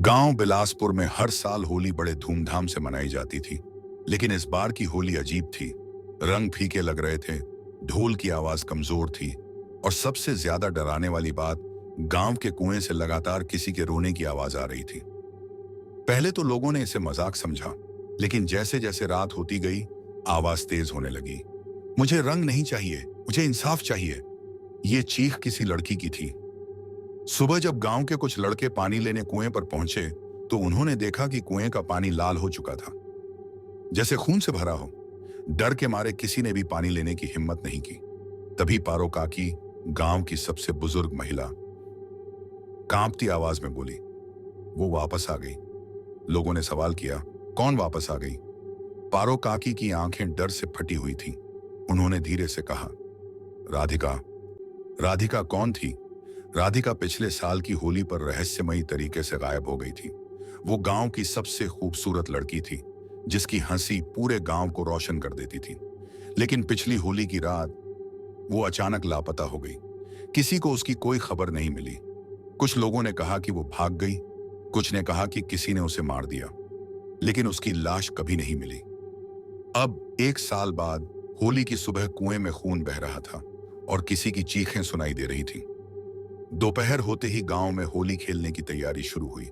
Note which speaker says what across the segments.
Speaker 1: गांव बिलासपुर में हर साल होली बड़े धूमधाम से मनाई जाती थी। लेकिन इस बार की होली अजीब थी। रंग फीके लग रहे थे, ढोल की आवाज कमजोर थी, और सबसे ज्यादा डराने वाली बात, गांव के कुएं से लगातार किसी के रोने की आवाज आ रही थी। पहले तो लोगों ने इसे मजाक समझा, लेकिन जैसे जैसे रात होती गई, आवाज तेज होने लगी। मुझे रंग नहीं चाहिए, मुझे इंसाफ चाहिए। ये चीख किसी लड़की की थी। सुबह जब गांव के कुछ लड़के पानी लेने कुएं पर पहुंचे, तो उन्होंने देखा कि कुएं का पानी लाल हो चुका था, जैसे खून से भरा हो। डर के मारे किसी ने भी पानी लेने की हिम्मत नहीं की। तभी पारो काकी, गांव की सबसे बुजुर्ग महिला, कांपती आवाज में बोली, वो वापस आ गई। लोगों ने सवाल किया, कौन वापस आ गई? पारो काकी की आंखें डर से फटी हुई थीं। उन्होंने धीरे से कहा, राधिका। राधिका कौन थी? राधिका पिछले साल की होली पर रहस्यमयी तरीके से गायब हो गई थी। वो गांव की सबसे खूबसूरत लड़की थी, जिसकी हंसी पूरे गांव को रोशन कर देती थी। लेकिन पिछली होली की रात वो अचानक लापता हो गई। किसी को उसकी कोई खबर नहीं मिली। कुछ लोगों ने कहा कि वो भाग गई, कुछ ने कहा कि किसी ने उसे मार दिया, लेकिन उसकी लाश कभी नहीं मिली। अब 1 साल बाद होली की सुबह कुएं में खून बह रहा था और किसी की चीखें सुनाई दे रही थीं। दोपहर होते ही गांव में होली खेलने की तैयारी शुरू हुई।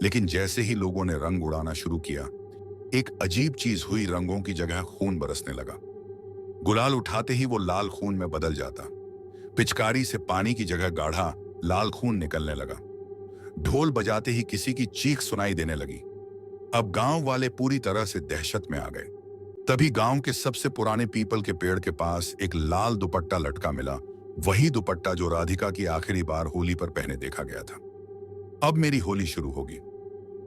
Speaker 1: लेकिन जैसे ही लोगों ने रंग उड़ाना शुरू किया, एक अजीब चीज हुई। रंगों की जगह खून बरसने लगा। गुलाल उठाते ही वो लाल खून में बदल जाता। पिचकारी से पानी की जगह गाढ़ा लाल खून निकलने लगा। ढोल बजाते ही किसी की चीख सुनाई देने लगी। अब गांव वाले पूरी तरह से दहशत में आ गए। तभी गांव के सबसे पुराने पीपल के पेड़ के पास एक लाल दुपट्टा लटका मिला। वही दुपट्टा जो राधिका की आखिरी बार होली पर पहने देखा गया था। अब मेरी होली शुरू होगी।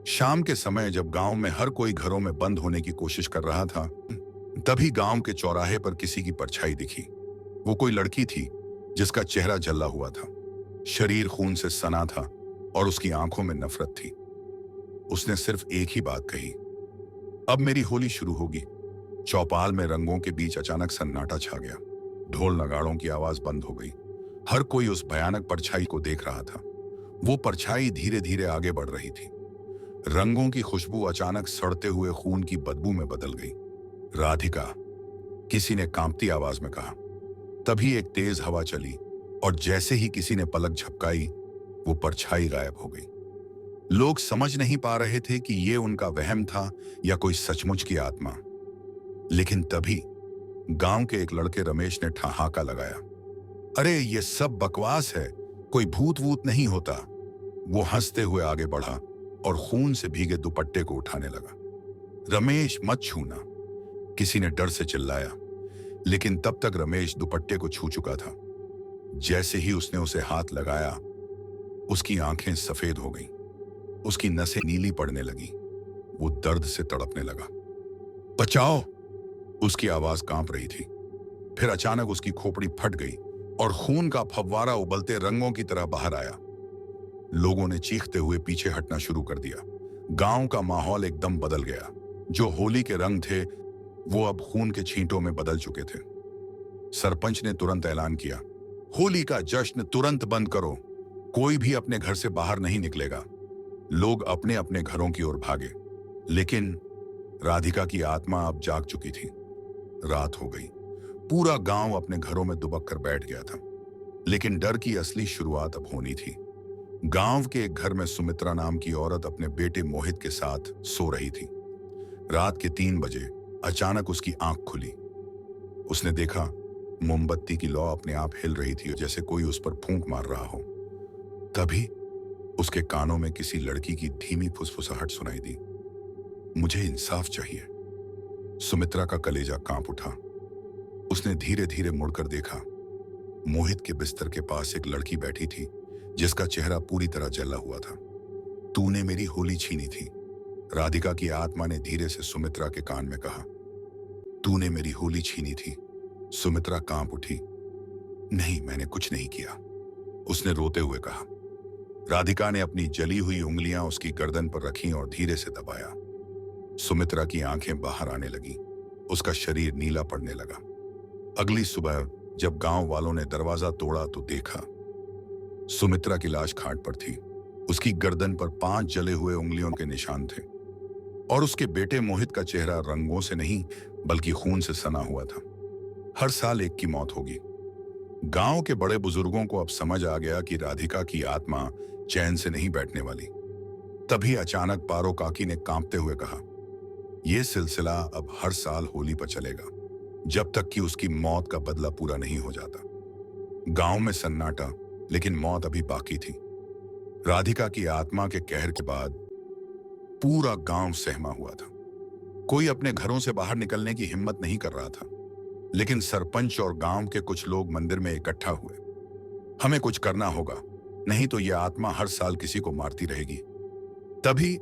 Speaker 1: शाम के समय जब गांव में हर कोई घरों में बंद होने की कोशिश कर रहा था, तभी गांव के चौराहे पर किसी की परछाई दिखी। वो कोई लड़की थी, जिसका चेहरा जला हुआ था, शरीर खून से सना था और उसकी आंखों में नफरत थी। उसने सिर्फ एक ही बात कही, अब मेरी होली शुरू होगी। चौपाल में रंगों के बीच अचानक सन्नाटा छा गया। ढोल नगाड़ों की आवाज बंद हो गई। हर कोई उस भयानक परछाई को देख रहा था। वो परछाई धीरे धीरे आगे बढ़ रही थी। रंगों की खुशबू अचानक सड़ते हुए खून की बदबू में बदल गई। राधिका, किसी ने कांपती आवाज में कहा। तभी एक तेज हवा चली और जैसे ही किसी ने पलक झपकाई, वो परछाई गायब हो गई। लोग समझ नहीं पा रहे थे कि ये उनका वहम था या कोई सचमुच की आत्मा। लेकिन तभी गांव के एक लड़के रमेश ने ठहाका लगाया, अरे ये सब बकवास है, कोई भूत वूत नहीं होता। वो हंसते हुए आगे बढ़ा और खून से भीगे दुपट्टे को उठाने लगा। रमेश, मत छूना, किसी ने डर से चिल्लाया। लेकिन तब तक रमेश दुपट्टे को छू चुका था। जैसे ही उसने उसे हाथ लगाया, उसकी आंखें सफेद हो गईं, उसकी नसें नीली पड़ने लगी। वो दर्द से तड़पने लगा। बचाओ! उसकी आवाज कांप रही थी। फिर अचानक उसकी खोपड़ी फट गई और खून का फव्वारा उबलते रंगों की तरह बाहर आया। लोगों ने चीखते हुए पीछे हटना शुरू कर दिया। गांव का माहौल एकदम बदल गया। जो होली के रंग थे, वो अब खून के छींटों में बदल चुके थे। सरपंच ने तुरंत ऐलान किया, होली का जश्न तुरंत बंद करो। कोई भी अपने घर से बाहर नहीं निकलेगा। लोग अपने अपने घरों की ओर भागे। लेकिन राधिका की आत्मा अब जाग चुकी थी। रात हो गई। पूरा गांव अपने घरों में दुबक कर बैठ गया था। लेकिन डर की असली शुरुआत अब होनी थी। गांव के एक घर में सुमित्रा नाम की औरत अपने बेटे मोहित के साथ सो रही थी। रात के 3 बजे अचानक उसकी आंख खुली। उसने देखा मोमबत्ती की लौ अपने आप हिल रही थी, जैसे कोई उस पर फूंक मार रहा हो। तभी उसके कानों में किसी लड़की की धीमी फुसफुसाहट सुनाई दी, मुझे इंसाफ चाहिए। सुमित्रा का कलेजा कांप उठा। उसने धीरे धीरे मुड़कर देखा। मोहित के बिस्तर के पास एक लड़की बैठी थी, जिसका चेहरा पूरी तरह जला हुआ था। तूने मेरी होली छीनी थी, राधिका की आत्मा ने धीरे से सुमित्रा के कान में कहा। तूने मेरी होली छीनी थी। सुमित्रा कांप उठी। नहीं, मैंने कुछ नहीं किया, उसने रोते हुए कहा। राधिका ने अपनी जली हुई उंगलियां उसकी गर्दन पर रखीं और धीरे से दबाया। सुमित्रा की आंखें बाहर आने लगी। उसका शरीर नीला पड़ने लगा। अगली सुबह जब गांव वालों ने दरवाजा तोड़ा तो देखा सुमित्रा की लाश खाट पर थी। उसकी गर्दन पर 5 जले हुए उंगलियों के निशान थे और उसके बेटे मोहित का चेहरा रंगों से नहीं बल्कि खून से सना हुआ था। हर साल एक की मौत होगी। गांव के बड़े बुजुर्गों को अब समझ आ गया कि राधिका की आत्मा चैन से नहीं बैठने वाली। तभी अचानक पारो काकी ने कांपते हुए कहा, यह सिलसिला अब हर साल होली पर चलेगा, जब तक कि उसकी मौत का बदला पूरा नहीं हो जाता। गांव में सन्नाटा, लेकिन मौत अभी बाकी थी। राधिका की आत्मा के कहर के बाद पूरा गांव सहमा हुआ था। कोई अपने घरों से बाहर निकलने की हिम्मत नहीं कर रहा था, लेकिन सरपंच और गांव के कुछ लोग मंदिर में इकट्ठा हुए। हमें कुछ करना होगा, नहीं तो यह आत्मा हर साल किसी को मारती रहेगी। तभी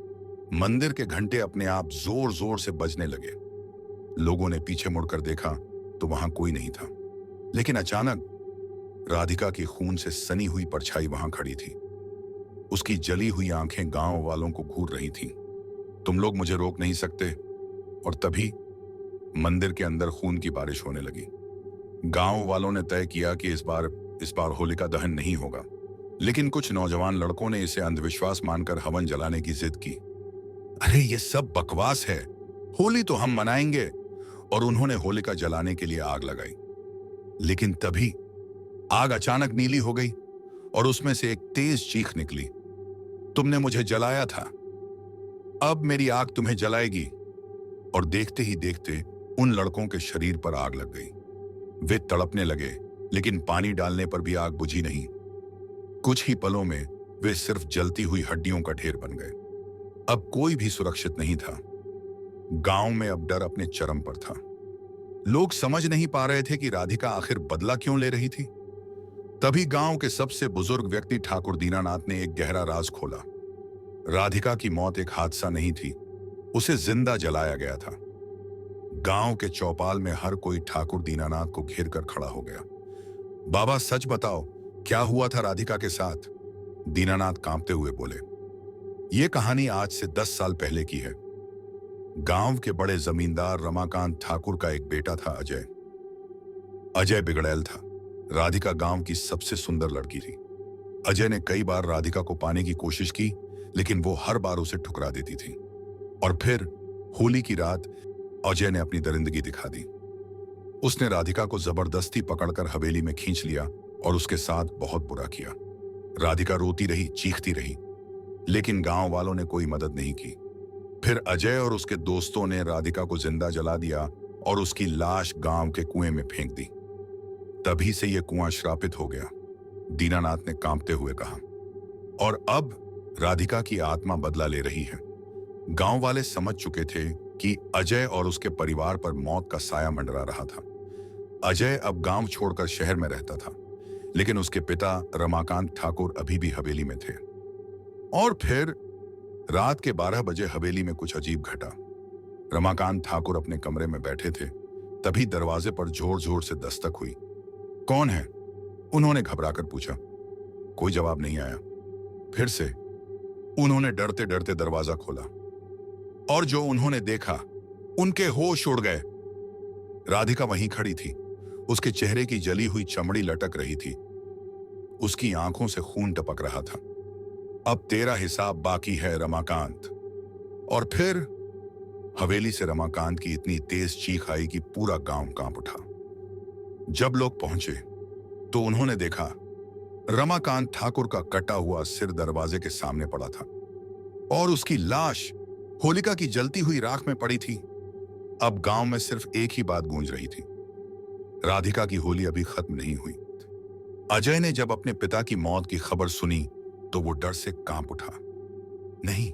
Speaker 1: मंदिर के घंटे अपने आप जोर जोर से बजने लगे। लोगों ने पीछे मुड़कर देखा तो वहां कोई नहीं था, लेकिन अचानक राधिका की खून से सनी हुई परछाई वहां खड़ी थी। उसकी जली हुई आंखें गांव वालों को घूर रही थीं। तुम लोग मुझे रोक नहीं सकते। और तभी मंदिर के अंदर खून की बारिश होने लगी। गांव वालों ने तय किया कि इस बार होलिका दहन नहीं होगा, लेकिन कुछ नौजवान लड़कों ने इसे अंधविश्वास मानकर हवन जलाने की जिद की। अरे ये सब बकवास है, होली तो हम मनाएंगे। और उन्होंने होलिका जलाने के लिए आग लगाई। लेकिन तभी आग अचानक नीली हो गई और उसमें से एक तेज चीख निकली, तुमने मुझे जलाया था, अब मेरी आग तुम्हें जलाएगी। और देखते ही देखते उन लड़कों के शरीर पर आग लग गई। वे तड़पने लगे, लेकिन पानी डालने पर भी आग बुझी नहीं। कुछ ही पलों में वे सिर्फ जलती हुई हड्डियों का ढेर बन गए। अब कोई भी सुरक्षित नहीं था। गांव में अब डर अपने चरम पर था। लोग समझ नहीं पा रहे थे कि राधिका आखिर बदला क्यों ले रही थी। तभी गांव के सबसे बुजुर्ग व्यक्ति ठाकुर दीनानाथ ने एक गहरा राज खोला। राधिका की मौत एक हादसा नहीं थी, उसे जिंदा जलाया गया था। गांव के चौपाल में हर कोई ठाकुर दीनानाथ को घेर कर खड़ा हो गया। बाबा सच बताओ, क्या हुआ था राधिका के साथ? दीनानाथ कांपते हुए बोले, यह कहानी आज से 10 साल पहले की है। गांव के बड़े जमींदार रमाकांत ठाकुर का एक बेटा था अजय। अजय बिगड़ैल था। राधिका गांव की सबसे सुंदर लड़की थी। अजय ने कई बार राधिका को पाने की कोशिश की, लेकिन वो हर बार उसे ठुकरा देती थी। और फिर होली की रात अजय ने अपनी दरिंदगी दिखा दी। उसने राधिका को जबरदस्ती पकड़कर हवेली में खींच लिया और उसके साथ बहुत बुरा किया। राधिका रोती रही, चीखती रही, लेकिन गांव वालों ने कोई मदद नहीं की। फिर अजय और उसके दोस्तों ने राधिका को जिंदा जला दिया और उसकी लाश गांव के कुएं में फेंक दी। तभी से यह कुआं श्रापित हो गया, दीनानाथ ने कांपते हुए कहा। और अब राधिका की आत्मा बदला ले रही है। गांव वाले समझ चुके थे कि अजय और उसके परिवार पर मौत का साया मंडरा रहा था। अजय अब गांव छोड़कर शहर में रहता था, लेकिन उसके पिता रमाकांत ठाकुर अभी भी हवेली में थे। और फिर रात के 12 बजे हवेली में कुछ अजीब घटा। रमाकांत ठाकुर अपने कमरे में बैठे थे, तभी दरवाजे पर जोर जोर से दस्तक हुई। कौन है? उन्होंने घबराकर पूछा। कोई जवाब नहीं आया। फिर से उन्होंने डरते डरते दरवाजा खोला और जो उन्होंने देखा, उनके होश उड़ गए। राधिका वहीं खड़ी थी। उसके चेहरे की जली हुई चमड़ी लटक रही थी। उसकी आंखों से खून टपक रहा था। अब तेरा हिसाब बाकी है रमाकांत। और फिर हवेली से रमाकांत की इतनी तेज चीख आई कि पूरा गांव कांप उठा। जब लोग पहुंचे तो उन्होंने देखा रमाकांत ठाकुर का कटा हुआ सिर दरवाजे के सामने पड़ा था और उसकी लाश होलिका की जलती हुई राख में पड़ी थी। अब गांव में सिर्फ एक ही बात गूंज रही थी, राधिका की होली अभी खत्म नहीं हुई। अजय ने जब अपने पिता की मौत की खबर सुनी तो वो डर से कांप उठा। नहीं,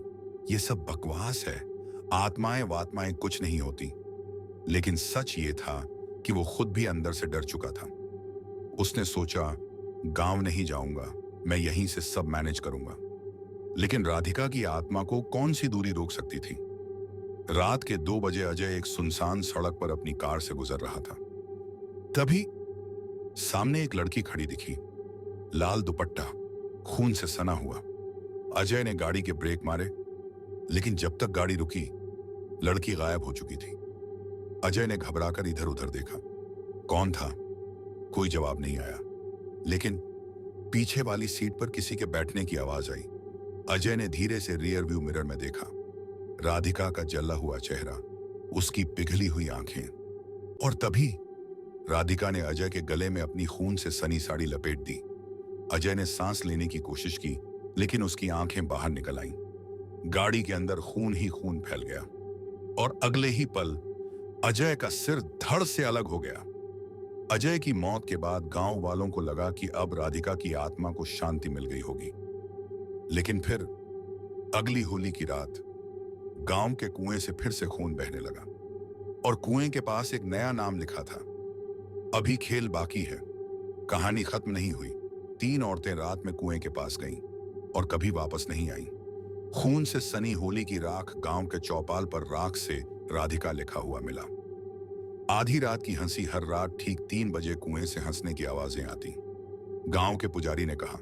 Speaker 1: ये सब बकवास है, आत्माएं वात्माएं कुछ नहीं होती। लेकिन सच ये था कि वो खुद भी अंदर से डर चुका था। उसने सोचा, गांव नहीं जाऊंगा, मैं यहीं से सब मैनेज करूंगा। लेकिन राधिका की आत्मा को कौन सी दूरी रोक सकती थी? रात के 2 बजे अजय एक सुनसान सड़क पर अपनी कार से गुजर रहा था। तभी सामने एक लड़की खड़ी दिखी, लाल दुपट्टा, खून से सना हुआ। अजय ने गाड़ी के ब्रेक मारे, लेकिन जब तक गाड़ी रुकी, लड़की गायब हो चुकी थी। अजय ने घबराकर इधर उधर देखा। कौन था? कोई जवाब नहीं आया, लेकिन पीछे वाली सीट पर किसी के बैठने की आवाज आई। अजय ने धीरे से रियर व्यू मिरर में देखा। राधिका का जला हुआ चेहरा, उसकी पिघली हुई आंखें। और तभी राधिका ने अजय के गले में अपनी खून से सनी साड़ी लपेट दी। अजय ने सांस लेने की कोशिश की, लेकिन उसकी आंखें बाहर निकल आईं। गाड़ी के अंदर खून ही खून फैल गया और अगले ही पल अजय का सिर धड़ से अलग हो गया। अजय की मौत के बाद गांव वालों को लगा कि अब राधिका की आत्मा को शांति मिल गई होगी। लेकिन फिर अगली होली की रात गांव के कुएं से फिर से खून बहने लगा और कुएं के पास एक नया नाम लिखा था। अभी खेल बाकी है। कहानी खत्म नहीं हुई। 3 औरतें रात में कुएं के पास गईं और कभी वापस नहीं आईं। खून से सनी होली की राख गांव के चौपाल पर राख से राधिका लिखा हुआ मिला। आधी रात की हंसी हर रात ठीक 3 बजे कुएं से हंसने की आवाजें आती। गांव के पुजारी ने कहा,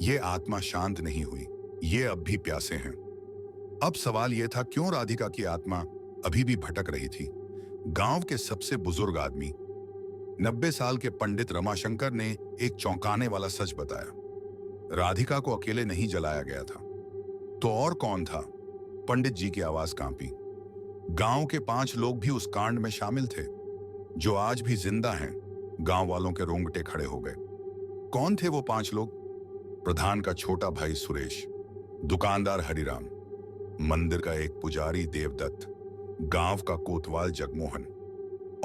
Speaker 1: यह आत्मा शांत नहीं हुई, ये अब भी प्यासे हैं। अब सवाल यह था, क्यों राधिका की आत्मा अभी भी भटक रही थी? गांव के सबसे बुजुर्ग आदमी 90 साल के पंडित रमाशंकर ने एक चौंकाने वाला सच बताया। राधिका को अकेले नहीं जलाया गया था, तो और कौन था? पंडित जी की आवाज कांपी। गांव के 5 लोग भी उस कांड में शामिल थे, जो आज भी जिंदा हैं। गांव वालों के रोंगटे खड़े हो गए। कौन थे वो 5 लोग? प्रधान का छोटा भाई सुरेश, दुकानदार हरिराम, मंदिर का एक पुजारी देवदत्त, गांव का कोतवाल जगमोहन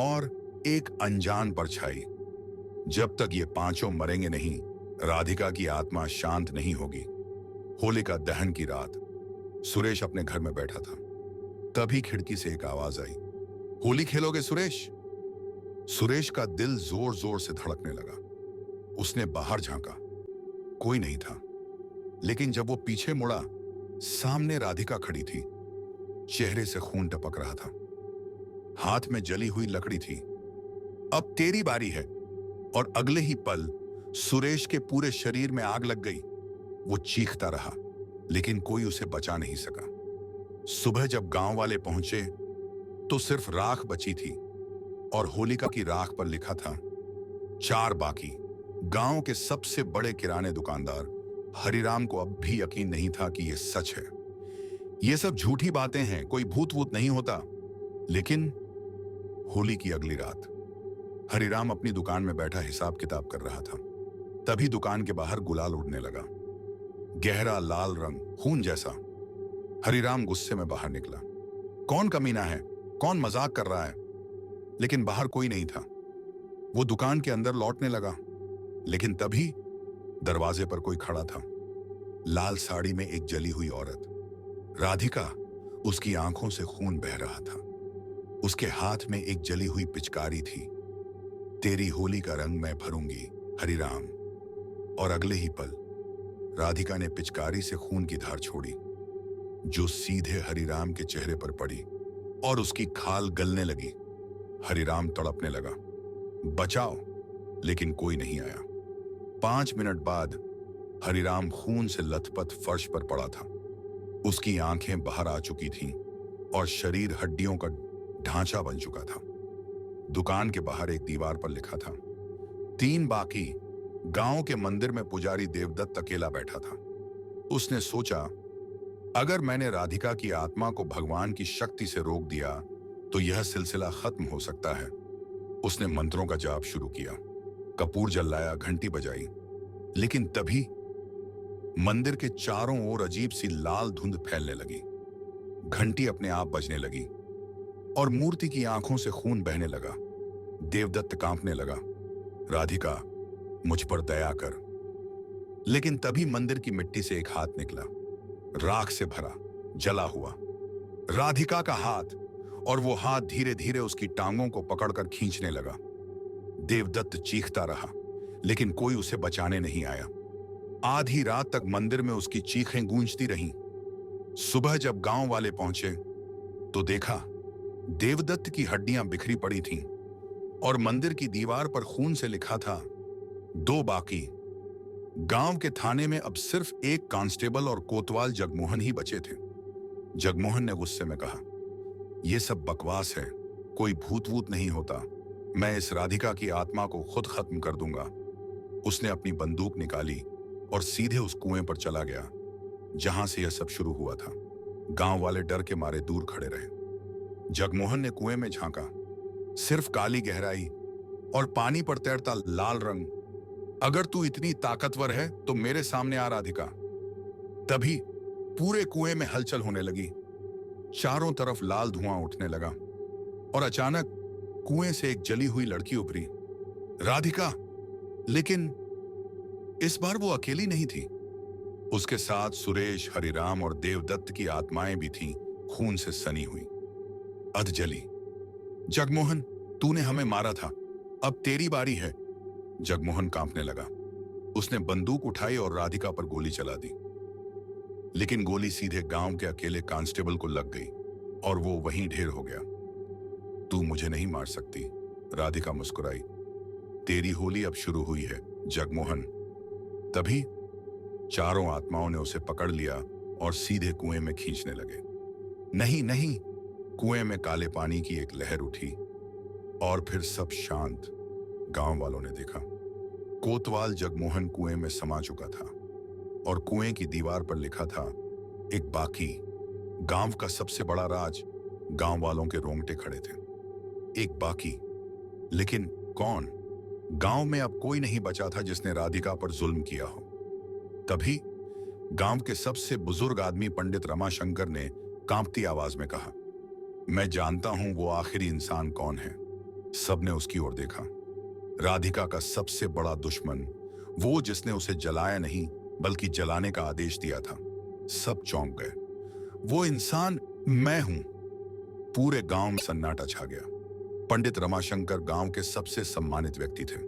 Speaker 1: और एक अनजान परछाई। जब तक ये 5 मरेंगे नहीं, राधिका की आत्मा शांत नहीं होगी। होलिका दहन की रात सुरेश अपने घर में बैठा था। तभी खिड़की से एक आवाज आई, होली खेलोगे सुरेश? सुरेश का दिल जोर जोर से धड़कने लगा। उसने बाहर झांका, कोई नहीं था। लेकिन जब वो पीछे मुड़ा, सामने राधिका खड़ी थी। चेहरे से खून टपक रहा था, हाथ में जली हुई लकड़ी थी। अब तेरी बारी है। और अगले ही पल सुरेश के पूरे शरीर में आग लग गई। वो चीखता रहा, लेकिन कोई उसे बचा नहीं सका। सुबह जब गांव वाले पहुंचे तो सिर्फ राख बची थी और होलिका की राख पर लिखा था 4 बाकी। गांव के सबसे बड़े किराने दुकानदार हरिराम को अब भी यकीन नहीं था कि यह सच है। ये सब झूठी बातें हैं, कोई भूत वूत नहीं होता। लेकिन होली की अगली रात हरिराम अपनी दुकान में बैठा हिसाब किताब कर रहा था। तभी दुकान के बाहर गुलाल उड़ने लगा, गहरा लाल रंग, खून जैसा। हरिराम गुस्से में बाहर निकला। कौन कमीना है? कौन मजाक कर रहा है? लेकिन बाहर कोई नहीं था। वो दुकान के अंदर लौटने लगा, लेकिन तभी दरवाजे पर कोई खड़ा था। लाल साड़ी में एक जली हुई औरत, राधिका। उसकी आंखों से खून बह रहा था। उसके हाथ में एक जली हुई पिचकारी थी। तेरी होली का रंग मैं भरूंगी, हरिराम। और अगले ही पल राधिका ने पिचकारी से खून की धार छोड़ी, जो सीधे हरिराम के चेहरे पर पड़ी और उसकी खाल गलने लगी। हरिराम तड़पने लगा, बचाओ, लेकिन कोई नहीं आया। 5 मिनट बाद हरिराम खून से लथपथ फर्श पर पड़ा था। उसकी आंखें बाहर आ चुकी थीं और शरीर हड्डियों का ढांचा बन चुका था। दुकान के बाहर एक दीवार पर लिखा था 3 बाकी। गांव के मंदिर में पुजारी देवदत्त अकेला बैठा था। उसने सोचा, अगर मैंने राधिका की आत्मा को भगवान की शक्ति से रोक दिया तो यह सिलसिला खत्म हो सकता है। उसने मंत्रों का जाप शुरू किया, कपूर जलाया, घंटी बजाई। लेकिन तभी मंदिर के चारों ओर अजीब सी लाल धुंध फैलने लगी। घंटी अपने आप बजने लगी और मूर्ति की आंखों से खून बहने लगा। देवदत्त कांपने लगा, राधिका, मुझ पर दया कर। लेकिन तभी मंदिर की मिट्टी से एक हाथ निकला, राख से भरा, जला हुआ। राधिका का हाथ, और वो हाथ धीरे धीरे उसकी टांगों को पकड़कर खींचने लगा। देवदत्त चीखता रहा, लेकिन कोई उसे बचाने नहीं आया। आधी रात तक मंदिर में उसकी चीखें गूंजती रहीं। सुबह जब गांव वाले पहुंचे तो देखा देवदत्त की हड्डियां बिखरी पड़ी थीं और मंदिर की दीवार पर खून से लिखा था 2 बाकी। गांव के थाने में अब सिर्फ एक कांस्टेबल और कोतवाल जगमोहन ही बचे थे। जगमोहन ने गुस्से में कहा, यह सब बकवास है, कोई भूत वूत नहीं होता। मैं इस राधिका की आत्मा को खुद खत्म कर दूंगा। उसने अपनी बंदूक निकाली और सीधे उस कुएं पर चला गया। जहां से यह सब शुरू हुआ था। गांव वाले डर के मारे दूर खड़े रहे। जगमोहन ने कुएं में झांका। सिर्फ काली गहराई और पानी पर तैरता लाल रंग। अगर तू इतनी ताकतवर है तो मेरे सामने आ राधिका। तभी पूरे कुएं में हलचल होने लगी। चारों तरफ लाल धुआं उठने लगा और अचानक कुएं से एक जली हुई लड़की उभरी, राधिका। लेकिन इस बार वो अकेली नहीं थी। उसके साथ सुरेश, हरिराम और देवदत्त की आत्माएं भी थीं, खून से सनी हुई, अधजली। जगमोहन, तूने हमें मारा था, अब तेरी बारी है। जगमोहन कांपने लगा। उसने बंदूक उठाई और राधिका पर गोली चला दी। लेकिन गोली सीधे गांव के अकेले कांस्टेबल को लग गई और वो वहीं ढेर हो गया। तू मुझे नहीं मार सकती, राधिका मुस्कुराई। तेरी होली अब शुरू हुई है, जगमोहन। तभी चारों आत्माओं ने उसे पकड़ लिया और सीधे कुएं में खींचने लगे। नहीं नहीं, कुएं में काले पानी की एक लहर उठी और फिर सब शांत। गांव वालों ने देखा, कोतवाल जगमोहन कुएं में समा चुका था और कुएं की दीवार पर लिखा था, एक बाकी। गांव का सबसे बड़ा राज। गांव वालों के रोंगटे खड़े थे। एक बाकी, लेकिन कौन? गांव में अब कोई नहीं बचा था जिसने राधिका पर जुल्म किया हो। तभी गांव के सबसे बुजुर्ग आदमी पंडित रमाशंकर ने कांपती आवाज में कहा, मैं जानता हूं वो आखिरी इंसान कौन है। सबने उसकी ओर देखा। राधिका का सबसे बड़ा दुश्मन, वो जिसने उसे जलाया नहीं बल्कि जलाने का आदेश दिया था। सब चौंक गए। वो इंसान मैं हूं। पूरे गांव में सन्नाटा छा गया। पंडित रमाशंकर गांव के सबसे सम्मानित व्यक्ति थे,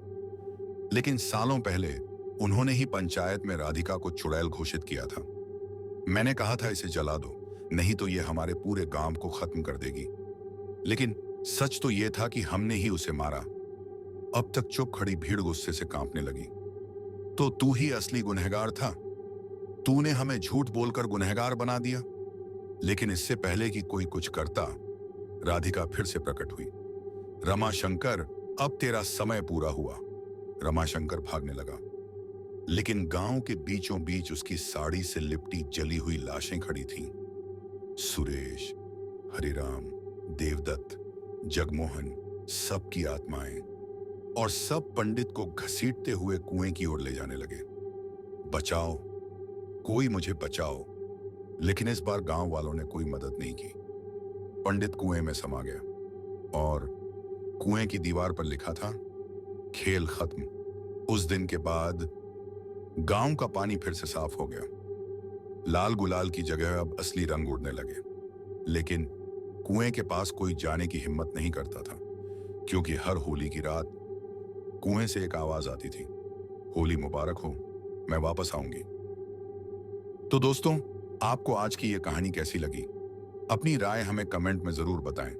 Speaker 1: लेकिन सालों पहले उन्होंने ही पंचायत में राधिका को चुड़ैल घोषित किया था। मैंने कहा था इसे जला दो, नहीं तो ये हमारे पूरे गांव को खत्म कर देगी। लेकिन सच तो यह था कि हमने ही उसे मारा। अब तक चुप खड़ी भीड़ गुस्से से कांपने लगी। तो तू ही असली गुनहगार था। तूने हमें झूठ बोलकर गुनहगार बना दिया। लेकिन इससे पहले कि कोई कुछ करता, राधिका फिर से प्रकट हुई। रमाशंकर, अब तेरा समय पूरा हुआ। रमाशंकर भागने लगा, लेकिन गांव के बीचों बीच उसकी साड़ी से लिपटी जली हुई लाशें खड़ी थीं। सुरेश, हरिराम, देवदत्त, जगमोहन, सबकी आत्माएं, और सब पंडित को घसीटते हुए कुएं की ओर ले जाने लगे। बचाओ, कोई मुझे बचाओ। लेकिन इस बार गांव वालों ने कोई मदद नहीं की। पंडित कुएं में समा गया और कुएं की दीवार पर लिखा था, खेल खत्म। उस दिन के बाद गांव का पानी फिर से साफ हो गया। लाल गुलाल की जगह अब असली रंग उड़ने लगे। लेकिन कुएं के पास कोई जाने की हिम्मत नहीं करता था, क्योंकि हर होली की रात कुएं से एक आवाज आती थी, होली मुबारक हो, मैं वापस आऊंगी। तो दोस्तों, आपको आज की यह कहानी कैसी लगी? अपनी राय हमें कमेंट में जरूर बताएं।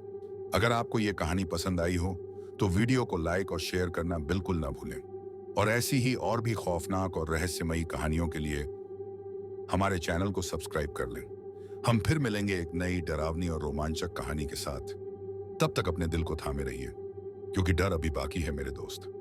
Speaker 1: अगर आपको यह कहानी पसंद आई हो तो वीडियो को लाइक और शेयर करना बिल्कुल ना भूलें। और ऐसी ही और भी खौफनाक और रहस्यमयी कहानियों के लिए हमारे चैनल को सब्सक्राइब कर लें। हम फिर मिलेंगे एक नई डरावनी और रोमांचक कहानी के साथ। तब तक अपने दिल को थामे रहिए, क्योंकि डर अभी बाकी है मेरे दोस्त।